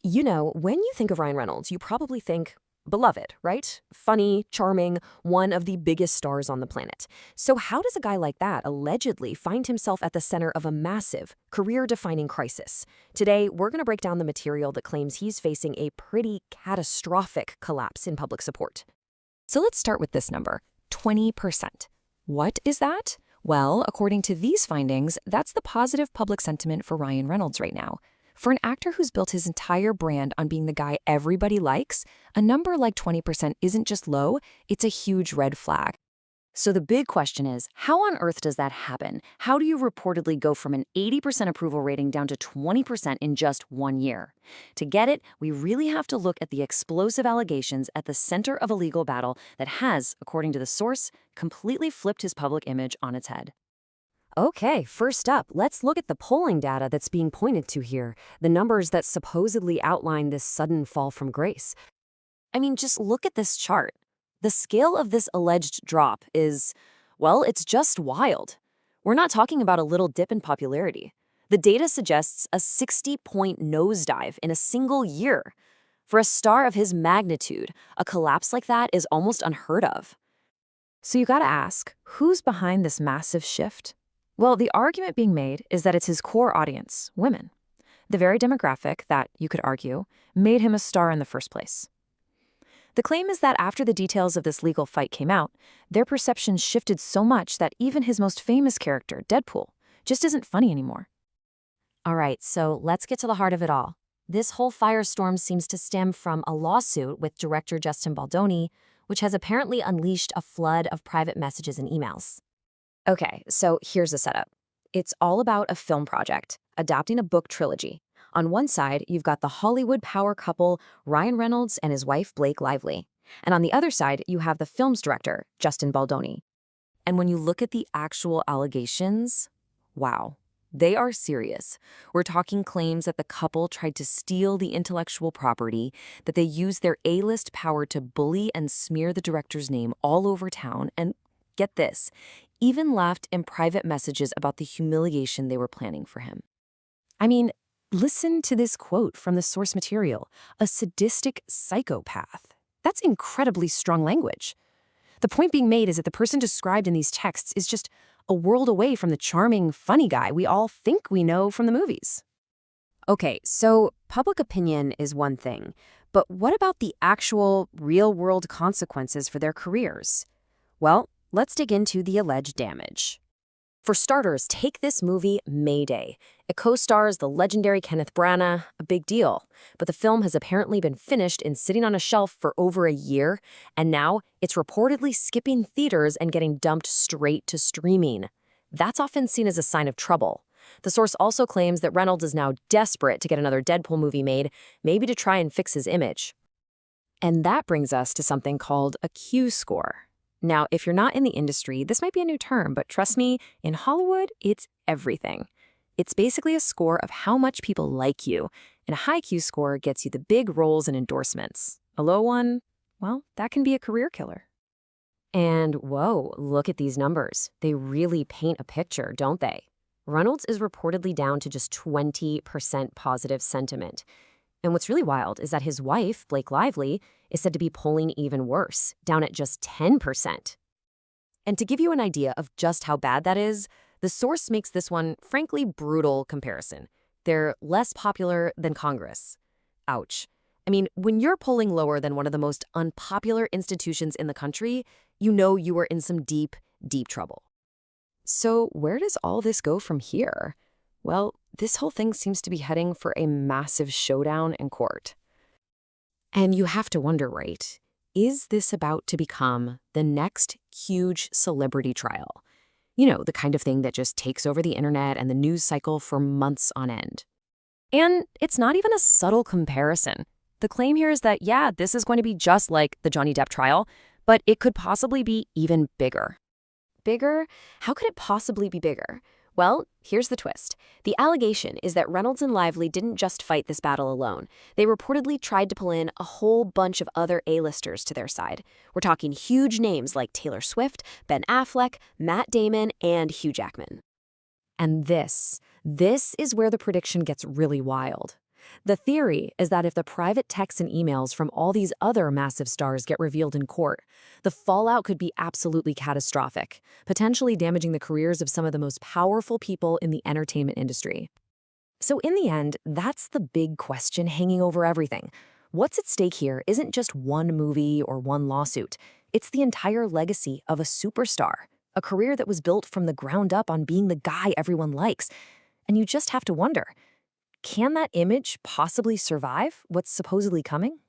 When you think of Ryan Reynolds, you probably think beloved, right? Funny, charming, one of the biggest stars on the planet. So, how does a guy like that allegedly find himself at the center of a massive, career defining crisis? Today, we're going to break down the material that claims he's facing a pretty catastrophic collapse in public support. So, let's start with this number 20%. What is that? Well, according to these findings, that's the positive public sentiment for Ryan Reynolds right now. For an actor who's built his entire brand on being the guy everybody likes, a number like 20% isn't just low, it's a huge red flag. So the big question is, how on earth does that happen? How do you reportedly go from an 80% approval rating down to 20% in just 1 year? To get it, we really have to look at the explosive allegations at the center of a legal battle that has, according to the source, completely flipped his public image on its head. Okay, first up, let's look at the polling data that's being pointed to here, the numbers that supposedly outline this sudden fall from grace. I mean, just look at this chart. The scale of this alleged drop is, well, it's just wild. We're not talking about a little dip in popularity. The data suggests a 60-point nosedive in a single year. For a star of his magnitude, a collapse like that is almost unheard of. So you gotta ask, who's behind this massive shift? Well, the argument being made is that it's his core audience, women. The very demographic that, you could argue, made him a star in the first place. The claim is that after the details of this legal fight came out, their perceptions shifted so much that even his most famous character, Deadpool, just isn't funny anymore. All right, so let's get to the heart of it all. This whole firestorm seems to stem from a lawsuit with director Justin Baldoni, which has apparently unleashed a flood of private messages and emails. Okay, so here's the setup. It's all about a film project, adapting a book trilogy. On one side, you've got the Hollywood power couple Ryan Reynolds and his wife Blake Lively. And on the other side, you have the film's director, Justin Baldoni. And when you look at the actual allegations, wow, they are serious. We're talking claims that the couple tried to steal the intellectual property, that they used their A-list power to bully and smear the director's name all over town, and get this, even laughed in private messages about the humiliation they were planning for him. I mean, listen to this quote from the source material, a sadistic psychopath. That's incredibly strong language. The point being made is that the person described in these texts is just a world away from the charming, funny guy we all think we know from the movies. Okay, so public opinion is one thing, but what about the actual real-world consequences for their careers? Well, let's dig into the alleged damage. For starters, take this movie, Mayday. It co-stars the legendary Kenneth Branagh, a big deal. But the film has apparently been finished and sitting on a shelf for over a year, and now it's reportedly skipping theaters and getting dumped straight to streaming. That's often seen as a sign of trouble. The source also claims that Reynolds is now desperate to get another Deadpool movie made, maybe to try and fix his image. And that brings us to something called a Q score. Now, if you're not in the industry, this might be a new term, but trust me, in Hollywood, it's everything. It's basically a score of how much people like you, and a high Q score gets you the big roles and endorsements. A low one, well, that can be a career killer. And whoa, look at these numbers. They really paint a picture, don't they? Reynolds is reportedly down to just 20% positive sentiment. And what's really wild is that his wife, Blake Lively, is said to be polling even worse, down at just 10%. And to give you an idea of just how bad that is, the source makes this one, frankly, brutal comparison. They're less popular than Congress. Ouch. I mean, when you're polling lower than one of the most unpopular institutions in the country, you know you are in some deep, deep trouble. So where does all this go from here? Well, this whole thing seems to be heading for a massive showdown in court. And you have to wonder, right? Is this about to become the next huge celebrity trial? You know, the kind of thing that just takes over the internet and the news cycle for months on end. And it's not even a subtle comparison. The claim here is that, yeah, this is going to be just like the Johnny Depp trial, but it could possibly be even bigger. Bigger? How could it possibly be bigger? Well, here's the twist. The allegation is that Reynolds and Lively didn't just fight this battle alone. They reportedly tried to pull in a whole bunch of other A-listers to their side. We're talking huge names like Taylor Swift, Ben Affleck, Matt Damon, and Hugh Jackman. And this is where the prediction gets really wild. The theory is that if the private texts and emails from all these other massive stars get revealed in court, the fallout could be absolutely catastrophic, potentially damaging the careers of some of the most powerful people in the entertainment industry. So in the end, that's the big question hanging over everything. What's at stake here isn't just one movie or one lawsuit. It's the entire legacy of a superstar, a career that was built from the ground up on being the guy everyone likes. And you just have to wonder, can that image possibly survive what's supposedly coming?